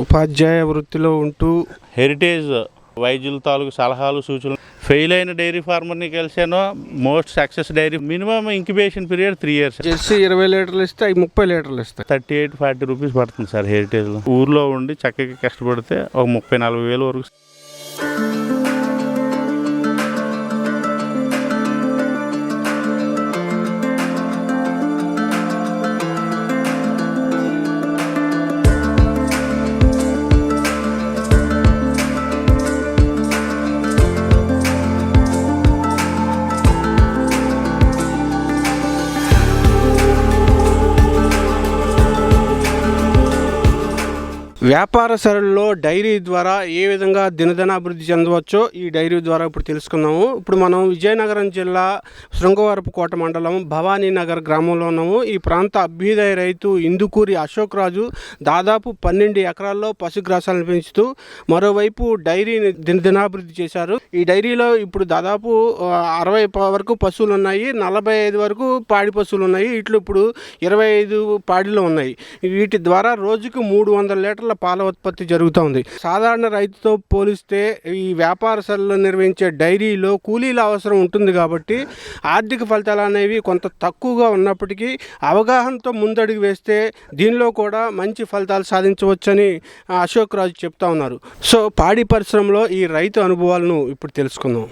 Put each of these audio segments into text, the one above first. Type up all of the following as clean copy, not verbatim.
ఉపాధ్యాయ వృత్తిలో ఉంటూ హెరిటేజ్ వైద్యుల తాలూకు సలహాలు సూచనలు ఫెయిల్ అయిన డైరీ ఫార్మర్ని కలిసాను. Most success dairy minimum incubation period 3 years. Jersey 20 లీటర్లు ఇస్తే అవి 30 లీటర్లు ఇస్తాయి. 38-40 రూపీస్ పడుతుంది సార్ హెరిటేజ్లో. ఊర్లో ఉండి చక్కగా కష్టపడితే ఒక 30-40 వేలు వరకు. వ్యాపార సరళిలో డైరీ ద్వారా ఏ విధంగా దినదినాభివృద్ధి చెందవచ్చో ఈ డైరీ ద్వారా ఇప్పుడు తెలుసుకుందాము. ఇప్పుడు మనం విజయనగరం జిల్లా శృంగవరపుకోట మండలం భవానీ నగర్ గ్రామంలో ఉన్నాము. ఈ ప్రాంత అభ్యుదయ రైతు ఇందుకూరి అశోక్ రాజు దాదాపు 12 ఎకరాల్లో పశుగ్రాసాలను పెంచుతూ మరోవైపు డైరీని దినదినాభివృద్ధి చేశారు. ఈ డైరీలో ఇప్పుడు దాదాపు 60 వరకు పశువులు ఉన్నాయి, 45 వరకు పాడి పశువులు ఉన్నాయి. ఇట్లు ఇప్పుడు 25 పాడిలో ఉన్నాయి. వీటి ద్వారా రోజుకు 300 లీటర్ల పాల ఉత్పత్తి జరుగుతోంది. సాధారణ రైతుతో పోలిస్తే ఈ వ్యాపార సరళిలో నిర్వహించే డైరీలో కూలీల అవసరం ఉంటుంది కాబట్టి ఆర్థిక ఫలితాలు అనేవి కొంత తక్కువగా ఉన్నప్పటికీ అవగాహనతో ముందడుగు వేస్తే దీనిలో కూడా మంచి ఫలితాలు సాధించవచ్చని అశోక్ రాజు చెప్తా ఉన్నారు. సో పాడి పరిశ్రమలో ఈ రైతు అనుభవాలను ఇప్పుడు తెలుసుకుందాం.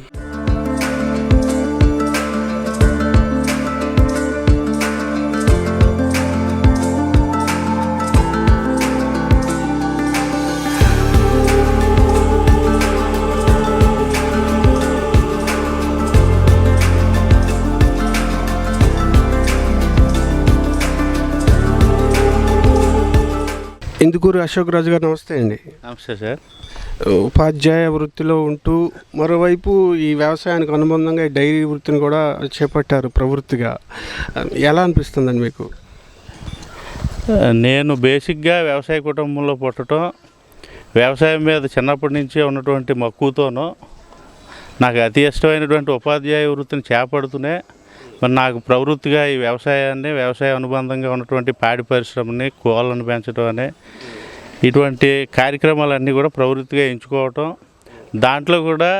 ఇందుకూరి అశోక్ రాజు గారు నమస్తే అండి. నమస్తే సార్. ఉపాధ్యాయ వృత్తిలో ఉంటూ మరోవైపు ఈ వ్యవసాయానికి అనుబంధంగా డైరీ వృత్తిని కూడా చేపట్టారు ప్రవృత్తిగా. ఎలా అనిపిస్తుందండి మీకు? నేను బేసిక్గా వ్యవసాయ కుటుంబంలో పుట్టడం, వ్యవసాయం మీద చిన్నప్పటి నుంచే ఉన్నటువంటి మక్కువతోనూ నాకు అతి ఇష్టమైనటువంటి ఉపాధ్యాయ వృత్తిని చేపడుతూనే మరి నాకు ప్రవృత్తిగా ఈ వ్యవసాయాన్ని, వ్యవసాయ అనుబంధంగా ఉన్నటువంటి పాడి పరిశ్రమని, కోళ్ళను పెంచడం అనే ఇటువంటి కార్యక్రమాలన్నీ కూడా ప్రవృత్తిగా ఎంచుకోవటం, దాంట్లో కూడా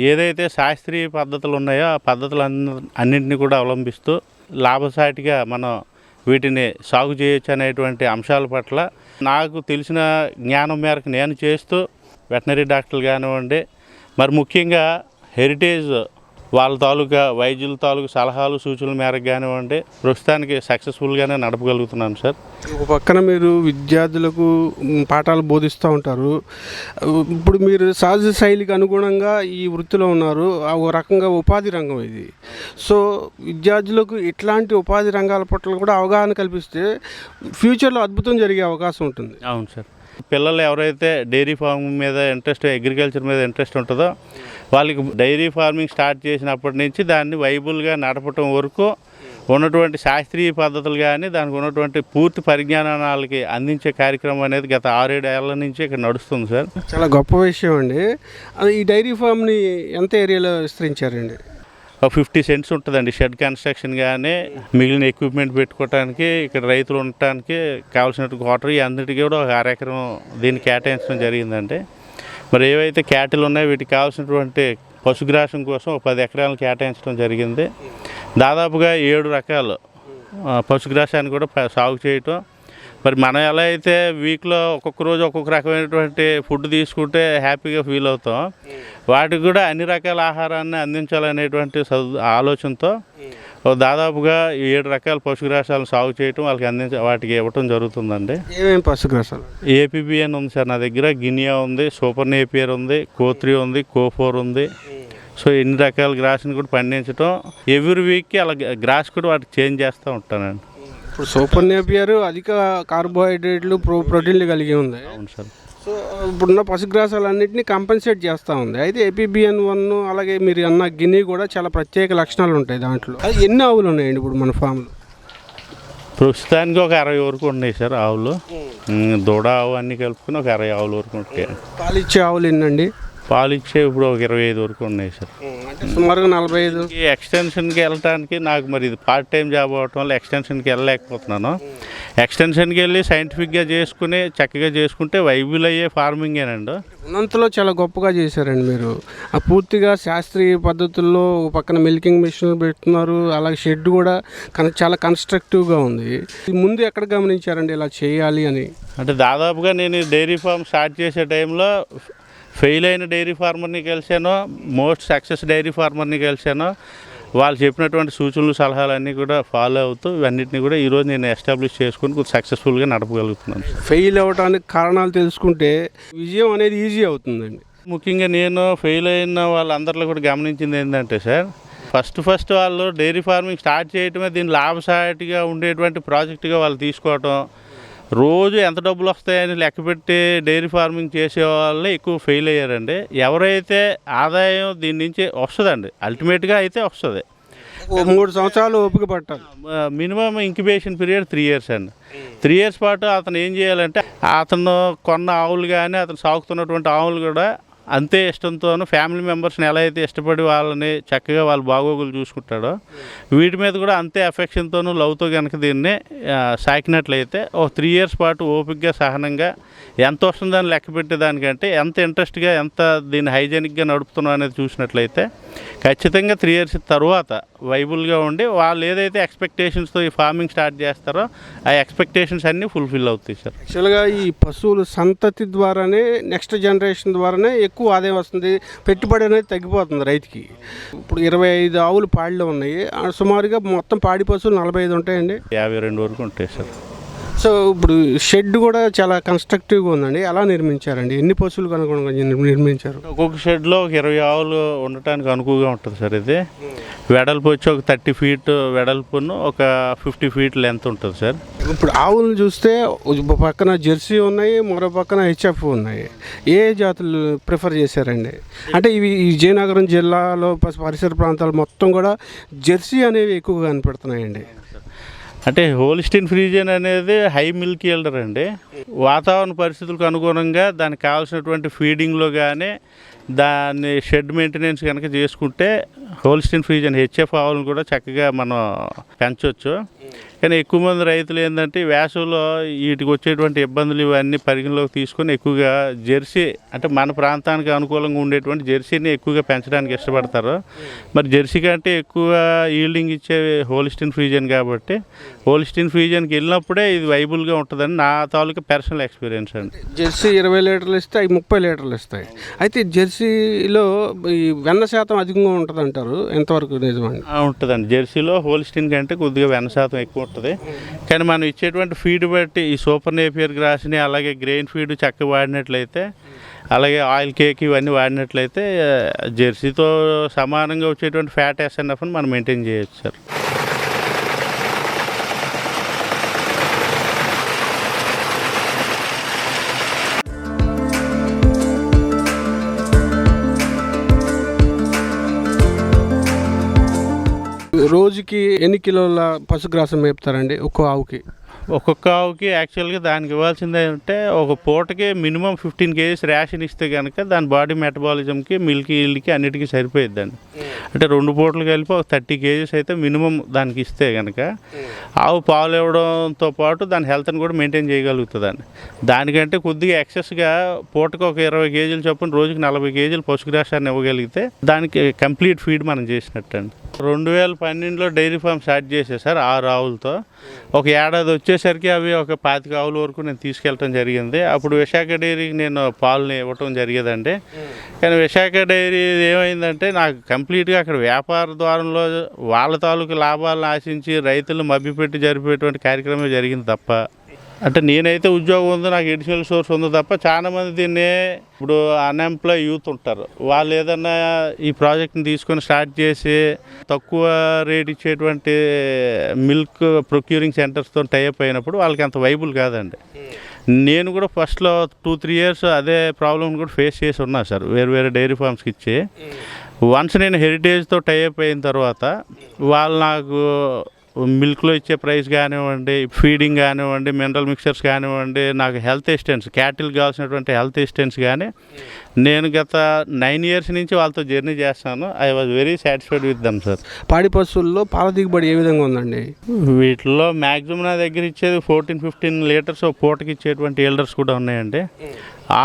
ఏదైతే శాస్త్రీయ పద్ధతులు ఉన్నాయో ఆ పద్ధతులు అన్నింటినీ కూడా అవలంబిస్తూ లాభసాటిగా మనం వీటిని సాగు చేయొచ్చు అనేటువంటి అంశాల పట్ల నాకు తెలిసిన జ్ఞానం మేరకు నేను చేస్తూ వెటనరీ డాక్టర్లు కానివ్వండి, మరి ముఖ్యంగా హెరిటేజ్ వాళ్ళ తాలూకా వైద్యుల తాలూకు సలహాలు సూచనల మేరకు కానివ్వండి ప్రస్తుతానికి సక్సెస్ఫుల్గానే నడపగలుగుతున్నాను సార్. ఒక పక్కన మీరు విద్యార్థులకు పాఠాలు బోధిస్తూ ఉంటారు. ఇప్పుడు మీరు సహజ శైలికి అనుగుణంగా ఈ వృత్తిలో ఉన్నారు. ఒక రకంగా ఉపాధి రంగం ఇది. సో విద్యార్థులకు ఇట్లాంటి ఉపాధి రంగాల పట్ల కూడా అవగాహన కల్పిస్తే ఫ్యూచర్లో అద్భుతం జరిగే అవకాశం ఉంటుంది. అవును సార్. పిల్లలు ఎవరైతే డైరీ ఫార్మింగ్ మీద ఇంట్రెస్ట్, అగ్రికల్చర్ మీద ఇంట్రెస్ట్ ఉంటుందో వాళ్ళకి డైరీ ఫార్మింగ్ స్టార్ట్ చేసినప్పటి నుంచి దాన్ని వైబుల్గా నడపటం వరకు ఉన్నటువంటి శాస్త్రీయ పద్ధతులు కానీ దానికి ఉన్నటువంటి పూర్తి పరిజ్ఞానాలకి అందించే కార్యక్రమం అనేది గత 6-7 ఏళ్ల నుంచి ఇక్కడ నడుస్తుంది సార్. చాలా గొప్ప విషయం అండి. ఈ డైరీ ఫామ్ని ఎంత ఏరియాలో విస్తరించారండి? 50 సెంట్స్ ఉంటుందండి. షెడ్ కన్స్ట్రక్షన్ కానీ మిగిలిన ఎక్విప్మెంట్ పెట్టుకోవడానికి, ఇక్కడ రైతులు ఉండటానికి కావాల్సినట్టు క్వార్టర్ అన్నిటికీ కూడా ఒక 1/2 ఎకరం దీన్ని కేటాయించడం జరిగిందండి. మరి ఏవైతే క్యాటిల్ ఉన్నాయో వీటికి కావాల్సినటువంటి పశుగ్రాసం కోసం ఒక 10 ఎకరాలను కేటాయించడం జరిగింది. దాదాపుగా 7 రకాలు పశుగ్రాసాన్ని కూడా సాగు చేయటం. మరి మనం ఎలా అయితే వీక్లో ఒక్కొక్క రోజు ఒక్కొక్క రకమైనటువంటి ఫుడ్ తీసుకుంటే హ్యాపీగా ఫీల్ అవుతాం, వాటికి కూడా అన్ని రకాల ఆహారాన్ని అందించాలనేటువంటి ఆలోచనతో దాదాపుగా 7 రకాల పశుగ్రాసాలను సాగు చేయటం వాళ్ళకి వాటికి ఇవ్వటం జరుగుతుందండి. ఏమేమి పశుగ్రాసాలు? ఏపీబిఎన్ ఉంది సార్ నా దగ్గర, గినియా ఉంది, సూపర్ నేపియర్ ఉంది, కో3 ఉంది, కో4 ఉంది. సో ఎన్ని రకాల గ్రాస్ని కూడా పండించడం, ఎవ్రీ వీక్కి అలా గ్రాస్ కూడా వాటికి చేంజ్ చేస్తూ ఉంటానండి. ఇప్పుడు సూపర్ నేపియర్ అధిక కార్బోహైడ్రేట్లు, ప్రోటీన్లు కలిగి ఉంది. అవును సార్. సో ఇప్పుడున్న పశుగ్రాసాలన్నింటినీ కంపెన్సేట్ చేస్తూ ఉంది. అయితే ఏపీబిఎన్1 అలాగే మీరు అన్న గిన్నె కూడా చాలా ప్రత్యేక లక్షణాలు ఉంటాయి దాంట్లో. అది ఎన్ని ఆవులు ఉన్నాయండి ఇప్పుడు మన ఫామ్లో? ప్రస్తుతానికి ఒక 60 వరకు ఉన్నాయి సార్ ఆవులు. దూడ ఆవు అన్నీ కలుపుకుని ఒక 60 ఆవుల వరకు ఉంటాయి. పాలిచ్చే ఆవులు ఎన్నండి? పాలు ఇచ్చే ఇప్పుడు ఒక 25 వరకు ఉన్నాయి సార్. అంటే సుమారుగా 45. ఈ ఎక్స్టెన్షన్కి వెళ్ళటానికి నాకు మరి ఇది పార్ట్ టైం జాబ్ అవ్వటం వల్ల ఎక్స్టెన్షన్కి వెళ్ళలేకపోతున్నాను. ఎక్స్టెన్షన్కి వెళ్ళి సైంటిఫిక్గా చేసుకుని చక్కగా చేసుకుంటే వైబుల్ అయ్యే ఫార్మింగేనండి. ఉన్నంతలో చాలా గొప్పగా చేశారండి మీరు. ఆ పూర్తిగా శాస్త్రీయ పద్ధతుల్లో ఒక పక్కన మిల్కింగ్ మిషన్లు పెడుతున్నారు, అలాగే షెడ్ కూడా చాలా కన్స్ట్రక్టివ్గా ఉంది. ముందు ఎక్కడ గమనించారండి ఇలా చేయాలి అని? అంటే దాదాపుగా నేను డైరీ ఫామ్ స్టార్ట్ చేసే టైంలో ఫెయిల్ అయిన డైరీ ఫార్మర్ని కలిశాను, మోస్ట్ సక్సెస్ డైరీ ఫార్మర్ని కలిశాను. వాళ్ళు చెప్పినటువంటి సూచనలు సలహాలన్నీ కూడా ఫాలో అవుతూ ఇవన్నిటిని కూడా ఈరోజు నేను ఎస్టాబ్లిష్ చేసుకుని కొంచెం సక్సెస్ఫుల్గా నడపగలుగుతున్నాను. ఫెయిల్ అవ్వడానికి కారణాలు తెలుసుకుంటే విజయం అనేది ఈజీ అవుతుందండి. ముఖ్యంగా నేను ఫెయిల్ అయిన వాళ్ళందరిలో కూడా గమనించింది ఏంటంటే సార్, ఫస్ట్ వాళ్ళు డైరీ ఫార్మింగ్ స్టార్ట్ చేయటమే దీన్ని లాభసాటిగా ఉండేటువంటి ప్రాజెక్టుగా వాళ్ళు తీసుకోవటం, రోజు ఎంత డబ్బులు వస్తాయని లెక్కపెట్టి డైరీ ఫార్మింగ్ చేసే వాళ్ళే ఎక్కువ ఫెయిల్ అయ్యారండి. ఎవరైతే ఆదాయం దీని నుంచి వస్తుందండి, అల్టిమేట్గా అయితే వస్తుంది. 3 సంవత్సరాలు ఓపిక పట్టాలి. మినిమం ఇంక్యుబేషన్ పీరియడ్ 3 ఇయర్స్ అండి. 3 ఇయర్స్ పాటు అతను ఏం చేయాలంటే అతను కొన్న ఆవులు కానీ అతను సాగుతున్నటువంటి ఆవులు కూడా అంతే ఇష్టంతోనూ ఫ్యామిలీ మెంబర్స్ని ఎలా అయితే ఇష్టపడి వాళ్ళని చక్కగా వాళ్ళ బాగోగులు చూసుకుంటాడో వీటి మీద కూడా అంతే అఫెక్షన్తోనూ లవ్తో కనుక దీన్ని సాకినట్లయితే ఒక 3 ఇయర్స్ పాటు ఓపికగా సహనంగా ఎంత వస్తుందని లెక్క పెట్టేదానికంటే ఎంత ఇంట్రెస్ట్గా ఎంత దీన్ని హైజెనిక్గా నడుపుతున్నాం అనేది చూసినట్లయితే ఖచ్చితంగా 3 ఇయర్స్ తర్వాత వైబుల్గా ఉండి వాళ్ళు ఏదైతే ఎక్స్పెక్టేషన్స్తో ఈ ఫార్మింగ్ స్టార్ట్ చేస్తారో ఆ ఎక్స్పెక్టేషన్స్ అన్నీ ఫుల్ఫిల్ అవుతాయి సార్. యాక్చువల్గా ఈ పశువుల సంతతి ద్వారానే నెక్స్ట్ జనరేషన్ ద్వారానే ఎక్కువ ఆదాయం వస్తుంది, పెట్టుబడి అనేది తగ్గిపోతుంది రైతుకి. ఇప్పుడు 25 ఆవులు పాడిలో ఉన్నాయి, సుమారుగా మొత్తం పాడి పశువులు 45 ఉంటాయండి. 52 వరకు ఉంటాయి సార్. సో ఇప్పుడు షెడ్ కూడా చాలా కన్స్ట్రక్టివ్గా ఉందండి. ఎలా నిర్మించారండి? ఎన్ని పశువులకు అనుగుణంగా నిర్మించారు? ఒక్కొక్క షెడ్లో ఒక 20 ఆవులు ఉండటానికి అనుకువగా ఉంటుంది సార్. ఇది వెడల్పు వచ్చి ఒక 30 ఫీట్ వెడల్పును ఒక 50 ఫీట్ లెంత్ ఉంటుంది సార్. ఇప్పుడు ఆవులను చూస్తే ఒక పక్కన జెర్సీ ఉన్నాయి, మరో పక్కన హెచ్ఎఫ్ ఉన్నాయి. ఏ జాతులు ప్రిఫర్ చేశారండి? అంటే ఇవి ఈ విజయనగరం జిల్లాలో పరిసర ప్రాంతాలు మొత్తం కూడా జెర్సీ అనేవి ఎక్కువగా కనపడుతున్నాయండి. అంటే హోలిస్టీన్ ఫ్రీజియన్ అనేది హై మిల్క్ ఈల్డర్ అండి. వాతావరణ పరిస్థితులకు అనుగుణంగా దానికి కావాల్సినటువంటి ఫీడింగ్లో కానీ దాన్ని షెడ్ మెయింటెనెన్స్ కనుక చేసుకుంటే హోలిస్టీన్ ఫ్రీజియన్ హెచ్ఎఫ్ ఆవులను కూడా చక్కగా మనం పెంచవచ్చు. కానీ ఎక్కువ మంది రైతులు ఏంటంటే వేసవిలో వీటికి వచ్చేటువంటి ఇబ్బందులు ఇవన్నీ పరిగణలోకి తీసుకొని ఎక్కువగా జెర్సీ అంటే మన ప్రాంతానికి అనుకూలంగా ఉండేటువంటి జెర్సీని ఎక్కువగా పెంచడానికి ఇష్టపడతారు. మరి జెర్సీ కంటే ఎక్కువ ఈల్డింగ్ ఇచ్చే హోలిస్టీన్ ఫ్రీజియన్ కాబట్టి హోలిస్టీన్ ఫ్రీజియన్కి వెళ్ళినప్పుడే ఇది వైబుల్గా ఉంటుందని నా తాలూకా పర్సనల్ ఎక్స్పీరియన్స్ అండి. జెర్సీ 20 లీటర్లు ఇస్తాయి, 30 లీటర్లు ఇస్తాయి. అయితే జెర్సీలో ఈ వెన్న శాతం అధికంగా ఉంటుంది అంటారు, ఎంతవరకు నిజమండి? ఉంటుందండి. జెర్సీలో హోలిస్టీన్ కంటే కొద్దిగా వెన్న శాతం ఎక్కువ ఉంటుంది. కానీ మనం ఇచ్చేటువంటి ఫీడ్ బట్టి ఈ సూపర్ నేపియర్ గ్రాస్ని అలాగే గ్రెయిన్ ఫీడ్ చక్కగా వాడినట్లయితే అలాగే ఆయిల్ కేక్ ఇవన్నీ వాడినట్లయితే జెర్సీతో సమానంగా వచ్చేటువంటి ఫ్యాట్ ఎస్ఎన్ఎఫ్ని మనం మెయింటైన్ చేయొచ్చు సార్. రోజుకి ఎన్ని కిలోల పశుగ్రాసం మేపుతారండి ఒక్కో ఆవుకి? ఒక్కొక్క ఆవుకి యాక్చువల్గా దానికి ఇవ్వాల్సింది ఏంటంటే ఒక పూటకి మినిమం 15 kgs రేషన్ ఇస్తే కనుక దాని బాడీ మెటబాలిజంకి మిల్క్ ఈల్డ్కి అన్నిటికీ సరిపోయిద్దండి. అంటే 2 పూటలు కలిపి ఒక 30 kgs అయితే మినిమం దానికి ఇస్తే కనుక ఆవు పాలు ఇవ్వడంతో పాటు దాని హెల్త్ని కూడా మెయింటైన్ చేయగలుగుతుందండి. దానికంటే కొద్దిగా ఎక్సెస్గా పూటకు ఒక 20 kgs చొప్పున రోజుకి 40 kgs పశుగ్రాసాన్ని ఇవ్వగలిగితే దానికి కంప్లీట్ ఫీడ్ మనం చేసినట్టు అండి. 2012లో డైరీ ఫామ్ స్టార్ట్ చేసేసారు 6 ఆవులతో. ఒక ఏడాది వచ్చేసరికి అవి ఒక 25 ఆవుల వరకు నేను తీసుకెళ్ళటం జరిగింది. అప్పుడు విశాఖ డైరీకి నేను పాలని ఇవ్వటం జరిగేదండి. కానీ విశాఖ డైరీ ఏమైందంటే నాకు కంప్లీట్గా అక్కడ వ్యాపార ద్వారంలో వాళ్ళ తాలూకు లాభాలను ఆశించి రైతులను మభ్యపెట్టి జరిపేటువంటి కార్యక్రమం జరిగింది తప్ప, అంటే నేనైతే ఉద్యోగం ఉందో నాకు ఎడిషనల్ సోర్స్ ఉందో తప్ప చాలామంది దీన్ని ఇప్పుడు అన్ఎంప్లాయ్ యూత్ ఉంటారు, వాళ్ళు ఏదన్నా ఈ ప్రాజెక్ట్ని తీసుకొని స్టార్ట్ చేసి తక్కువ రేట్ ఇచ్చేటువంటి మిల్క్ ప్రొక్యూరింగ్ సెంటర్స్తో టైఅప్ అయినప్పుడు వాళ్ళకి అంత వైబుల్ కాదండి. నేను కూడా ఫస్ట్లో 2-3 ఇయర్స్ అదే ప్రాబ్లమ్ కూడా ఫేస్ చేసి ఉన్నా సార్, వేరే డైరీ ఫార్మ్స్కి ఇచ్చి. వన్స్ నేను హెరిటేజ్తో టైఅప్ అయిన తర్వాత వాళ్ళు నాకు మిల్క్లో ఇచ్చే ప్రైస్ కానివ్వండి, ఫీడింగ్ కానివ్వండి, మినరల్ మిక్చర్స్ కానివ్వండి, నాకు హెల్త్ అసిస్టెన్స్, క్యాటిల్ కావాల్సినటువంటి హెల్త్ అసిస్టెన్స్ కానీ నేను గత 9 years నుంచి వాళ్ళతో జర్నీ చేస్తాను. I was very satisfied with them sir. పాడి పశువుల్లో పాల దిగుబడి ఏ విధంగా ఉందండి? వీటిలో మ్యాక్సిమం నా దగ్గర ఇచ్చేది 14-15 లీటర్స్ పూటకి ఇచ్చేటువంటి ఈల్డర్స్ కూడా ఉన్నాయండి.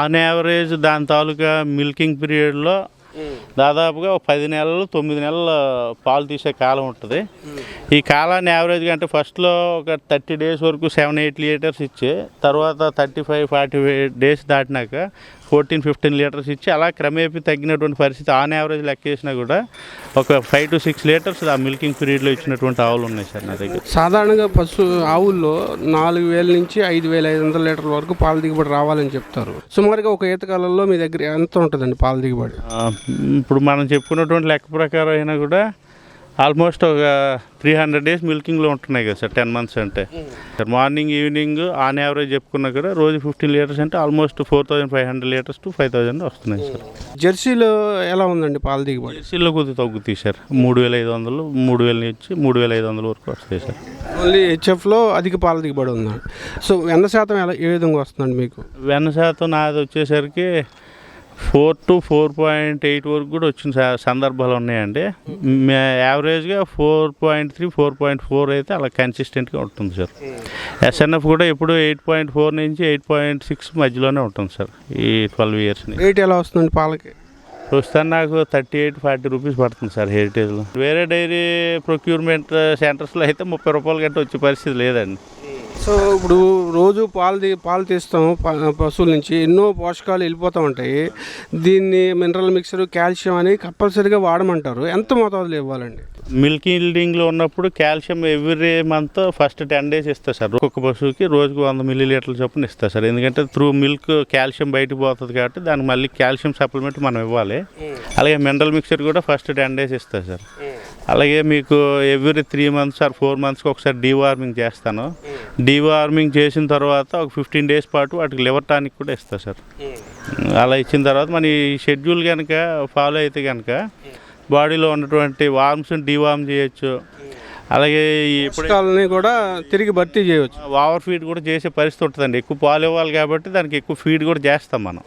ఆన్ యావరేజ్ దాని తాలూకా మిల్కింగ్ పీరియడ్లో దాదాపుగా 10 నెలలు 9 నెలల పాలు తీసే కాలం ఉంటుంది. ఈ కాలాన్ని యావరేజ్గా అంటే ఫస్ట్లో ఒక 30 days వరకు 7-8 లీటర్స్ ఇచ్చి, తర్వాత 35-40 days దాటినాక 14-15 లీటర్స్ ఇచ్చి అలా క్రమేపీ తగ్గినటువంటి పరిస్థితి. ఆన్ యావరేజ్ లెక్క వేసినా కూడా ఒక 5-6 లీటర్స్ ఆ మిల్కింగ్ పీరియడ్లో ఇచ్చినటువంటి ఆవులు ఉన్నాయి సార్ నా దగ్గర. సాధారణంగా ఆవుల్లో 4,000 నుంచి 5,500 లీటర్ల వరకు పాల దిగుబడి రావాలని చెప్తారు. సుమారుగా ఒక ఈతకాలంలో మీ దగ్గర ఎంత ఉంటుందండి పాల దిగుబడి? ఇప్పుడు మనం చెప్పుకున్నటువంటి లెక్క ప్రకారం అయినా కూడా ఆల్మోస్ట్ ఒక 300 days మిల్కింగ్లో ఉంటున్నాయి కదా సార్ 10 months అంటే. Sir morning evening on average చెప్పుకున్నా కూడా రోజు 15 లీటర్స్ అంటే ఆల్మోస్ట్ 4,500 లీటర్స్ to 5,000 వస్తున్నాయి సార్. జెర్సీలో ఎలా ఉందండి పాల దిగుబడి? జెర్సీలో కొద్దిగా తగ్గుతాయి సార్. 3,500, 3,000 నుంచి 3,500 వరకు వస్తాయి సార్. ఓన్లీ హెచ్ఎఫ్లో అధిక పాల దిగుబడి ఉందండి. సో వెన్న శాతం ఏ విధంగా వస్తుందండి మీకు? వెన్న శాతం నాది వచ్చేసరికి 4 to 4.8 వరకు కూడా వచ్చిన సందర్భాలు ఉన్నాయండి. యావరేజ్గా 4.3, 4.4 అయితే అలా కన్సిస్టెంట్గా ఉంటుంది సార్. ఎస్ఎన్ఎఫ్ కూడా ఎప్పుడు 8.4 నుంచి 8.6 మధ్యలోనే ఉంటుంది సార్ ఈ 12 years. రేట్ ఎలా వస్తుందండి పాలకి? ప్రస్తుతానికి నాకు 38-40 రూపీస్ పడుతుంది సార్ హెరిటేజ్లో. వేరే డైరీ ప్రొక్యూర్మెంట్ సెంటర్స్లో అయితే 30 రూపాయల గంట వచ్చే పరిస్థితి లేదండి. సో ఇప్పుడు రోజు పాలు తీస్తాం పశువుల నుంచి, ఎన్నో పోషకాలు వెళ్ళిపోతూ ఉంటాయి. దీన్ని మినరల్ మిక్సర్, కాల్షియం అని కంపల్సరీగా వాడమంటారు. ఎంత మోతాదులో ఇవ్వాలండి? మిల్క్ ఈల్డింగ్లో ఉన్నప్పుడు calcium every month first 10 days ఇస్తారు సార్. ఒక్కొక్క పశువుకి రోజుకు 100 ml చొప్పున ఇస్తారు సార్. ఎందుకంటే త్రూ మిల్క్ కాల్షియం బయటకు పోతుంది కాబట్టి దానికి మళ్ళీ కాల్షియం సప్లిమెంట్ మనం ఇవ్వాలి. అలాగే మినరల్ మిక్చర్ కూడా ఫస్ట్ 10 days ఇస్తారు సార్. అలాగే మీకు ఎవ్రీ 3 months or 4 monthsకి ఒకసారి డీవార్మింగ్ చేస్తాను. డీవార్మింగ్ చేసిన తర్వాత ఒక 15 days పాటు వాటికి లివర్ టానిక్ కూడా ఇస్తారు సార్. అలా ఇచ్చిన తర్వాత మన ఈ షెడ్యూల్ కనుక ఫాలో అయితే కనుక బాడీలో ఉన్నటువంటి వార్మ్స్ని డీవార్మ్ చేయొచ్చు. అలాగే పోషకాలని కూడా తిరిగి భర్తీ చేయవచ్చు. ఓవర్ ఫీడ్ కూడా చేసే పరిస్థితి ఉంటుందండి. ఎక్కువ పాలు ఇవ్వాలి కాబట్టి దానికి ఎక్కువ ఫీడ్ కూడా చేస్తాం మనం.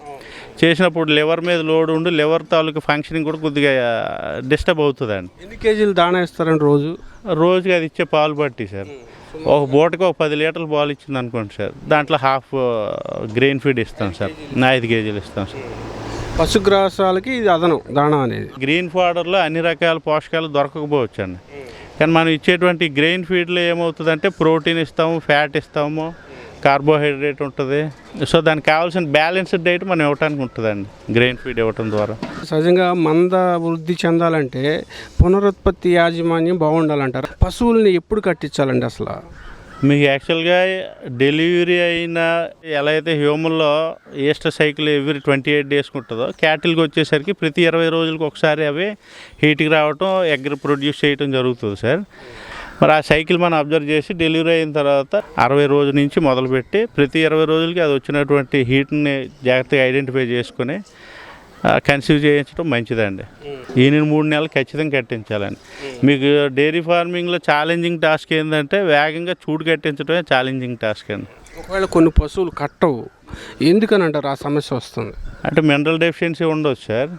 చేసినప్పుడు లివర్ మీద లోడ్ ఉండి లివర్ తాలూకు ఫంక్షనింగ్ కూడా కొద్దిగా డిస్టర్బ్ అవుతుందండి. ఎన్ని కేజీలు దాణా ఇస్తారండి రోజుకి అది ఇచ్చే పాలు బట్టి సార్. ఒక బోటకి ఒక 10 లీటర్ల పాలు ఇచ్చింది అనుకోండి సార్, దాంట్లో హాఫ్ గ్రెయిన్ ఫీడ్ ఇస్తాం సార్. 5 kgs ఇస్తాం సార్. పశుగ్రాసాలకి ఇది అదనం దాణా అనేది. గ్రీన్ ఫాడర్లో అన్ని రకాల పోషకాలు దొరకకపోవచ్చు అండి. కానీ మనం ఇచ్చేటువంటి గ్రెయిన్ ఫీడ్లో ఏమవుతుందంటే ప్రోటీన్ ఇస్తాము, ఫ్యాట్ ఇస్తాము, కార్బోహైడ్రేట్ ఉంటుంది. సో దానికి కావాల్సిన బ్యాలెన్స్డ్ డైట్ మనం ఇవ్వడానికి ఉంటుందండి గ్రెయిన్ ఫీడ్ ఇవ్వటం ద్వారా. సహజంగా మంద వృద్ధి చెందాలంటే పునరుత్పత్తి యాజమాన్యం బాగుండాలంటారు. పశువుల్ని ఎప్పుడు కట్టించాలండి అసలు? మీకు యాక్చువల్గా డెలివరీ అయిన ఎలా అయితే హ్యూమన్లో ఈస్టర్ సైకిల్ ఎవ్రీ 28 daysకి ఉంటుందో, క్యాటిల్కి వచ్చేసరికి ప్రతి 20 రోజులకు ఒకసారి అవి హీట్కి రావటం, ఎగ్ ప్రొడ్యూస్ చేయటం జరుగుతుంది సార్. మరి ఆ సైకిల్ మనం అబ్జర్వ్ చేసి డెలివరీ అయిన తర్వాత 60 రోజుల నుంచి మొదలుపెట్టి ప్రతి 20 రోజులకి అది వచ్చినటువంటి హీట్ని జాగ్రత్తగా ఐడెంటిఫై చేసుకుని కన్సీవ్ చేయించడం మంచిదండి. ఈయన 3 నెలలు ఖచ్చితంగా కట్టించాలండి. మీకు డైరీ ఫార్మింగ్లో ఛాలెంజింగ్ టాస్క్ ఏంటంటే వేగంగా చూడు కట్టించడమే ఛాలెంజింగ్ టాస్క్ అండి. ఒకవేళ కొన్ని పశువులు కట్టవు, ఎందుకని అంటారు ఆ సమస్య వస్తుంది? అంటే మినరల్ డెఫిషియన్సీ ఉండవచ్చు సార్.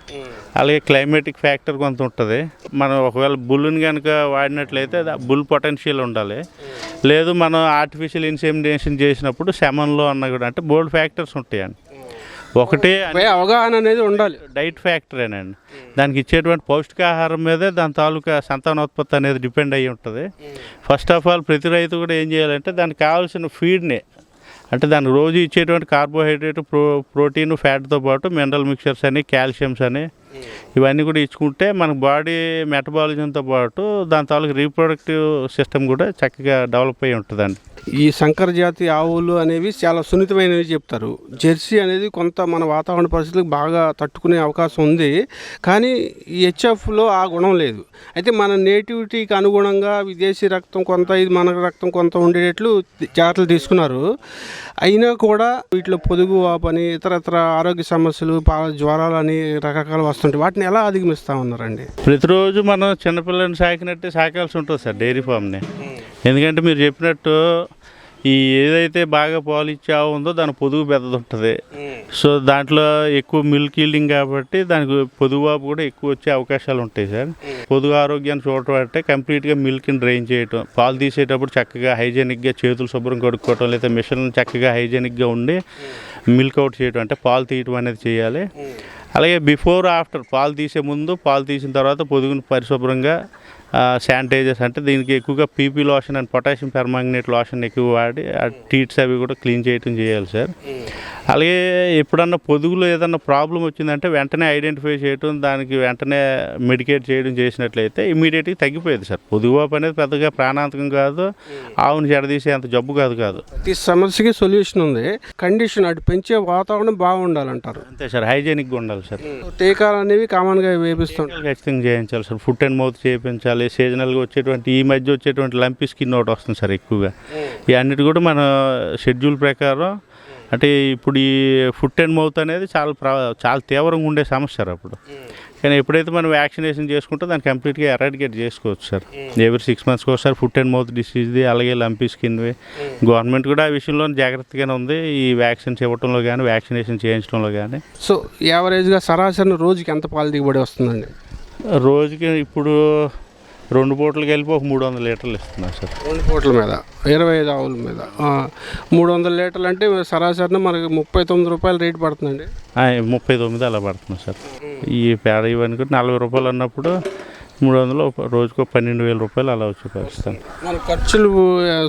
అలాగే క్లైమేటిక్ ఫ్యాక్టర్ కొంత ఉంటుంది. మనం ఒకవేళ బుల్ని కనుక వాడినట్లయితే బుల్ పొటెన్షియల్ ఉండాలి. లేదు మనం ఆర్టిఫిషియల్ ఇన్సెమినేషన్ చేసినప్పుడు సెమన్లో అన్న కూడా అంటే బోల్డ్ ఫ్యాక్టర్స్ ఉంటాయండి. ఒకటే అవగాహన అనేది ఉండాలి. డైట్ ఫ్యాక్టరేనండి. దానికి ఇచ్చేటువంటి పౌష్టికాహారం మీదే దాని తాలూకా సంతానోత్పత్తి అనేది డిపెండ్ అయ్యి ఉంటుంది. ఫస్ట్ ఆఫ్ ఆల్ ప్రతి రైతు కూడా ఏం చేయాలంటే దానికి కావాల్సిన ఫీడ్ని, అంటే దానికి రోజు ఇచ్చేటువంటి కార్బోహైడ్రేట్, ప్రోటీన్, ఫ్యాట్తో పాటు మినరల్ మిక్చర్స్ అని, కాల్షియమ్స్ అని ఇవన్నీ కూడా ఇచ్చుకుంటే మన బాడీ మెటబాలిజంతో పాటు దాని తాలూకు రీప్రొడక్టివ్ సిస్టమ్ కూడా చక్కగా డెవలప్ అయ్యి ఉంటుందండి. ఈ సంకర జాతి ఆవులు అనేవి చాలా సున్నితమైనవి చెప్తారు. జెర్సీ అనేది కొంత మన వాతావరణ పరిస్థితులకు బాగా తట్టుకునే అవకాశం ఉంది, కానీ ఈ హెచ్ఎఫ్లో ఆ గుణం లేదు. అయితే మన నేటివిటీకి అనుగుణంగా విదేశీ రక్తం కొంత, ఇది మన రక్తం కొంత ఉండేటట్లు జాగ్రత్తలు తీసుకున్నారు. అయినా కూడా వీటిలో పొదుగు వాపని, ఇతరత్ర ఆరోగ్య సమస్యలు, జ్వరాలని రకరకాలు వస్తుంటాయి. వాటిని ఎలా అధిగమిస్తా ఉన్నారండి? ప్రతిరోజు మనం చిన్నపిల్లని సాకినట్టే సాకాల్సి ఉంటుంది సార్ డైరీ ఫామ్ని. ఎందుకంటే మీరు చెప్పినట్టు ఈ ఏదైతే బాగా పాలు ఇచ్చే ఆవు ఉందో దాని పొదుగు పెద్దది ఉంటుంది. సో దాంట్లో ఎక్కువ మిల్క్ ఈల్డింగ్ కాబట్టి దానికి పొదుగు వాపు కూడా ఎక్కువ వచ్చే అవకాశాలు ఉంటాయి సార్. పొదుగు ఆరోగ్యాన్ని చూడటం అంటే కంప్లీట్గా మిల్క్ని డ్రైన్ చేయటం, పాలు తీసేటప్పుడు చక్కగా హైజెనిక్గా చేతులు శుభ్రం కడుక్కోవటం, లేదా మిషన్ చక్కగా హైజెనిక్గా ఉండి మిల్క్ అవుట్ చేయటం అంటే పాలు తీయటం అనేది చేయాలి. అలాగే బిఫోర్ ఆఫ్టర్ పాలు తీసే ముందు, పాలు తీసిన తర్వాత పొదుగును పరిశుభ్రంగా శానిటైజర్స్ అంటే దీనికి ఎక్కువగా PP lotion and potassium permanganate lotion ఎక్కువ వాడి ఆ టీట్స్ అవి కూడా క్లీన్ చేయటం చేయాలి సార్. అలాగే ఎప్పుడన్నా పొదుగులో ఏదన్నా ప్రాబ్లం వచ్చిందంటే వెంటనే ఐడెంటిఫై చేయటం, దానికి వెంటనే మెడికేట్ చేయడం చేసినట్లయితే ఇమీడియట్గా తగ్గిపోయేది సార్. పొదుగువాపు అనేది పెద్దగా ప్రాణాంతకం కాదు, ఆవును చెడదీసే అంత జబ్బు కాదు. ఈ సమస్యకి సొల్యూషన్ ఉంది. కండిషన్ అటు పెంచే వాతావరణం బాగుండాలంటారు. అంతే సార్, హైజెనిక్గా ఉండాలి సార్. టీకాలు అనేవి కామన్గా వేపిస్తుంటారు. ఖచ్చితంగా చేయించాలి సార్. ఫుట్ అండ్ మౌత్ చేయించాలి. సీజనల్గా వచ్చేటువంటి ఈ మధ్య వచ్చేటువంటి లంపీ స్కిన్ ఒకటి వస్తుంది సార్ ఎక్కువగా. ఈ అన్నిటి కూడా మన షెడ్యూల్ ప్రకారం అంటే ఇప్పుడు ఈ ఫుట్ అండ్ మౌత్ అనేది చాలా తీవ్రంగా ఉండే సమస్య సార్ అప్పుడు. కానీ ఎప్పుడైతే మనం వ్యాక్సినేషన్ చేసుకుంటే దాన్ని కంప్లీట్గా ఎరాడికేట్ చేసుకోవచ్చు సార్. ఎవ్రీ 6 monthస్కి ఒకసారి ఫుట్ అండ్ మౌత్ డిసీజ్ది, అలాగే లంపీ స్కిన్వి. గవర్నమెంట్ కూడా ఆ విషయంలో జాగ్రత్తగానే ఉంది, ఈ వ్యాక్సిన్స్ ఇవ్వడంలో కానీ వ్యాక్సినేషన్ చేయించడంలో కానీ. సో యావరేజ్గా సరాసరి రోజుకి ఎంత పాలు దిగుబడి వస్తుందండి? రోజుకి ఇప్పుడు 2 పూటలు కలిపి ఒక 300 లీటర్లు ఇస్తున్నారు సార్. 2 పూటల మీద 25 ఆవుల మీద 300 లీటర్లు అంటే సరాసరిన మనకి 39 రూపాయలు రేటు పడుతుందండి. 39 అలా పడుతుంది సార్. ఈ పేడ ఇవన్నీ కూడా 40 రూపాయలు అన్నప్పుడు 300 రోజుకు 12,000 రూపాయలు అలా వచ్చి పరిస్థితి. మన ఖర్చులు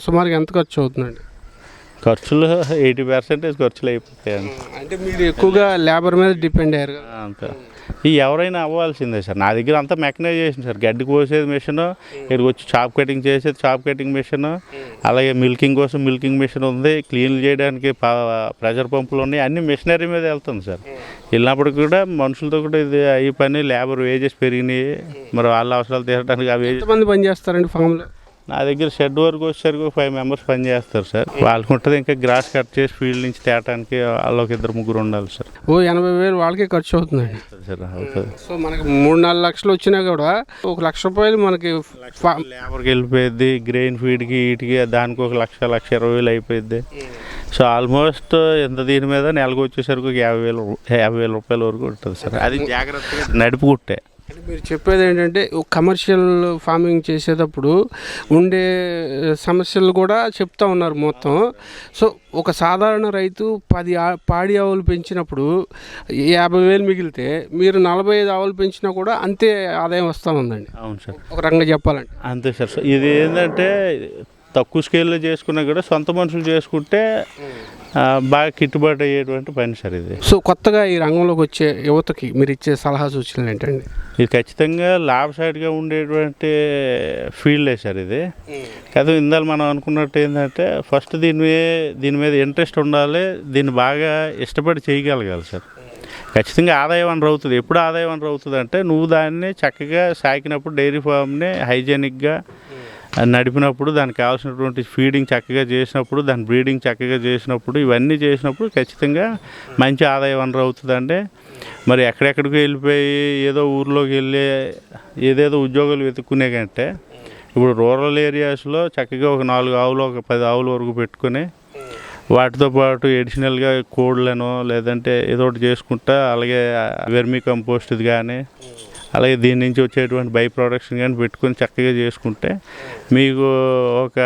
సుమారుగా ఎంత ఖర్చు అవుతుందండి? ఖర్చులు 80% ఖర్చులు అయిపోతాయండి. అంటే మీరు ఎక్కువగా లేబర్ మీద డిపెండ్ అయ్యారు కదా? అంతే. ఎవరైనా అవ్వాల్సిందే సార్. నా దగ్గర అంతా మెకనైజేషన్ సార్. గడ్డి కోసేది మిషన్, ఇక్కడికి వచ్చి చాప్ కటింగ్ చేసేది చాప్ కటింగ్ మిషన్, అలాగే మిల్కింగ్ కోసం మిల్కింగ్ మిషన్ ఉంది, క్లీన్లు చేయడానికి ప్రెషర్ పంపులు ఉన్నాయి, అన్ని మిషనరీ మీద వెళ్తుంది సార్. వెళ్ళినప్పుడు కూడా మనుషులతో కూడా ఇది అయ్యి పని, లేబర్ వేజెస్ పెరిగినాయి, మరి వాళ్ళ అవసరాలు తీరడానికి అవి. ఎంతమంది పని చేస్తారండి ఫామ్లో? నా దగ్గర షెడ్ వరకు వచ్చేసరికి 5 members పని చేస్తారు సార్. వాళ్ళకి ఉంటుంది ఇంకా గ్రాస్ కట్ చేసి ఫీల్డ్ నుంచి తేటానికి వాళ్ళకి 2-3 ఉండాలి సార్. 80,000 వాళ్ళకే ఖర్చు అవుతుందండి సార్. అవుతుంది. సో మనకి 3-4 లక్షలు వచ్చినా కూడా 1 లక్ష రూపాయలు మనకి లేబర్కి వెళ్ళిపోయింది, గ్రెయిన్ ఫీడ్కి వీటికి దానికి 1,20,000 అయిపోయింది. సో ఆల్మోస్ట్ ఎంత దీని మీద నెలకు వచ్చేసరికి 50,000 రూపాయల వరకు ఉంటుంది సార్. అది జాగ్రత్తగా నడుపుకుంటే. మీరు చెప్పేది ఏంటంటే కమర్షియల్ ఫార్మింగ్ చేసేటప్పుడు ఉండే సమస్యలు కూడా చెప్తా ఉన్నారు మొత్తం. సో ఒక సాధారణ రైతు 10 పాడి ఆవులు పెంచినప్పుడు 50,000 మిగిలితే మీరు 45 ఆవులు పెంచినా కూడా అంతే ఆదాయం వస్తూ ఉందండి. అవును సార్, ఒక రకంగా చెప్పాలంటే అంతే సార్. ఇది ఏంటంటే తక్కువ స్కేల్లో చేసుకున్నా కూడా సొంత మనుషులు చేసుకుంటే బాగా కిట్టుబాటు అయ్యేటువంటి పని సార్ ఇది. సో కొత్తగా ఈ రంగంలోకి వచ్చే యువతకి మీరు ఇచ్చే సలహా సూచనలు ఏంటండి? ఇది ఖచ్చితంగా లాభసాటిగా ఉండేటువంటి ఫీల్డే సార్ ఇది. కదా ఇందాక మనం అనుకున్నట్టు ఏంటంటే ఫస్ట్ దీని మీద ఇంట్రెస్ట్ ఉండాలి, దీన్ని బాగా ఇష్టపడి చేయగలగాలి సార్. ఖచ్చితంగా ఆదాయం వనరు అవుతుంది. ఎప్పుడు ఆదాయం వనరు అవుతుంది అంటే నువ్వు దాన్ని చక్కగా సాకినప్పుడు, డైరీ ఫామ్ని హైజెనిక్గా నడిపినప్పుడు, దానికి కావాల్సినటువంటి ఫీడింగ్ చక్కగా చేసినప్పుడు, దాని బ్రీడింగ్ చక్కగా చేసినప్పుడు, ఇవన్నీ చేసినప్పుడు ఖచ్చితంగా మంచి ఆదాయం వనరు అవుతుందండి. మరి ఎక్కడెక్కడికి వెళ్ళిపోయి ఏదో ఊర్లోకి వెళ్ళి ఏదేదో ఉద్యోగాలు వెతుక్కునే కంటే ఇప్పుడు రూరల్ ఏరియాస్లో చక్కగా ఒక 4 ఆవులు, ఒక 10 ఆవుల వరకు పెట్టుకొని వాటితో పాటు ఎడిషనల్గా కోళ్ళను లేదంటే ఏదో ఒకటి చేసుకుంటా, అలాగే వెర్మీ కంపోస్ట్ది కానీ, అలాగే దీని నుంచి వచ్చేటువంటి బై ప్రొడక్షన్ కానీ పెట్టుకొని చక్కగా చేసుకుంటే మీకు ఒక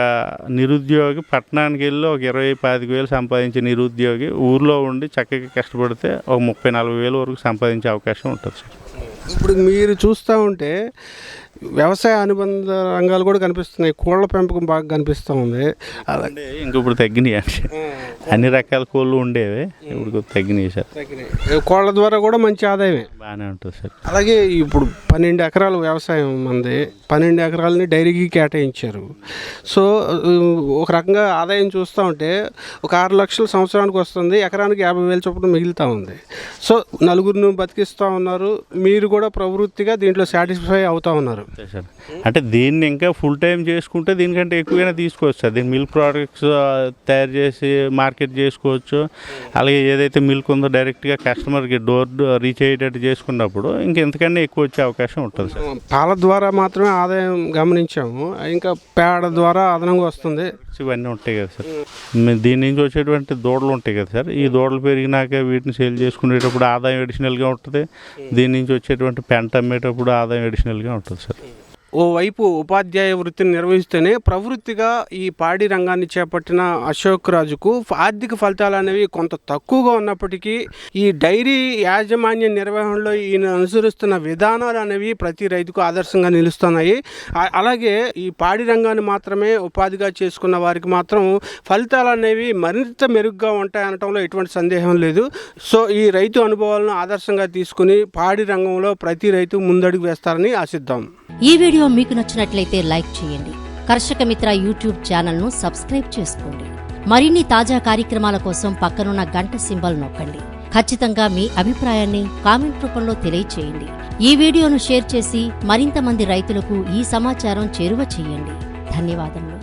నిరుద్యోగి పట్టణానికి వెళ్ళి ఒక 20-25 సంపాదించే నిరుద్యోగి ఊర్లో ఉండి చక్కగా కష్టపడితే ఒక 30-40 వరకు సంపాదించే అవకాశం ఉంటుంది సార్. ఇప్పుడు మీరు చూస్తూ ఉంటే వ్యవసాయ అనుబంధ రంగాలు కూడా కనిపిస్తున్నాయి. కోళ్ళ పెంపకం బాగా కనిపిస్తూ ఉంది. అలాగే ఇంక ఇప్పుడు తగ్గినాయి అంటే అన్ని రకాల కోళ్ళు ఉండేవి, ఇప్పుడు తగ్గినాయి సార్. కోళ్ళ ద్వారా కూడా మంచి ఆదాయమే బాగానే ఉంటుంది సార్. అలాగే ఇప్పుడు 12 ఎకరాలు వ్యవసాయం మంది, 12 ఎకరాలని డైరీకి కేటాయించారు. సో ఒక రకంగా ఆదాయం చూస్తూ ఉంటే ఒక 6 లక్షలు సంవత్సరానికి వస్తుంది, ఎకరానికి 50,000 చొప్పున మిగులుతూ ఉంది. సో నలుగురిని బతికిస్తూ ఉన్నారు, మీరు కూడా ప్రవృత్తిగా దీంట్లో సాటిస్ఫై అవుతూ ఉన్నారు. సార్ అంటే దీన్ని ఇంకా ఫుల్ టైం చేసుకుంటే దీనికంటే ఎక్కువైనా తీసుకోవచ్చు సార్. దీన్ని మిల్క్ ప్రోడక్ట్స్ తయారు చేసి మార్కెట్ చేసుకోవచ్చు. అలాగే ఏదైతే మిల్క్ ఉందో డైరెక్ట్గా కస్టమర్కి డోర్ రీచ్ అయ్యేటట్టు చేసుకున్నప్పుడు ఇంకెంతకన్నా ఎక్కువ వచ్చే అవకాశం ఉంటుంది సార్. పాల ద్వారా మాత్రమే ఆదాయం గమనించాము, ఇంకా పేడ ద్వారా అదనంగా వస్తుంది. ఇవన్నీ ఉంటాయి కదా సార్. దీని నుంచి వచ్చేటువంటి దూడలు ఉంటాయి కదా సార్. ఈ దూడలు పెరిగినాక వీటిని సేల్ చేసుకునేటప్పుడు ఆదాయం అడిషనల్గా ఉంటుంది. దీని నుంచి వచ్చేటువంటి పెంట అమ్మేటప్పుడు ఆదాయం అడిషనల్గా ఉంటుంది సార్. ఓవైపు ఉపాధ్యాయ వృత్తిని నిర్వహిస్తేనే ప్రవృత్తిగా ఈ పాడి రంగాన్ని చేపట్టిన అశోక్ రాజుకు ఆర్థిక ఫలితాలు అనేవి కొంత తక్కువగా ఉన్నప్పటికీ ఈ డైరీ యాజమాన్య నిర్వహణలో ఈయన అనుసరిస్తున్న విధానాలు అనేవి ప్రతి రైతుకు ఆదర్శంగా నిలుస్తున్నాయి. అలాగే ఈ పాడి రంగాన్ని మాత్రమే ఉపాధిగా చేసుకున్న వారికి మాత్రం ఫలితాలు అనేవి మరింత మెరుగ్గా ఉంటాయనటంలో ఎటువంటి సందేహం లేదు. సో ఈ రైతు అనుభవాలను ఆదర్శంగా తీసుకుని పాడి రంగంలో ప్రతి రైతు ముందడుగు వేస్తారని ఆశిద్దాం. ఈ వీడియో మీకు నచ్చినట్లయితే లైక్ చేయండి. కర్షక మిత్ర యూట్యూబ్ ఛానల్ను సబ్స్క్రైబ్ చేసుకోండి. మరిన్ని తాజా కార్యక్రమాల కోసం పక్కనున్న గంట సింబల్ నొక్కండి. ఖచ్చితంగా మీ అభిప్రాయాన్ని కామెంట్ రూపంలో తెలియచేయండి. ఈ వీడియోను షేర్ చేసి మరింత మంది రైతులకు ఈ సమాచారం చేరువ చేయండి. ధన్యవాదములు.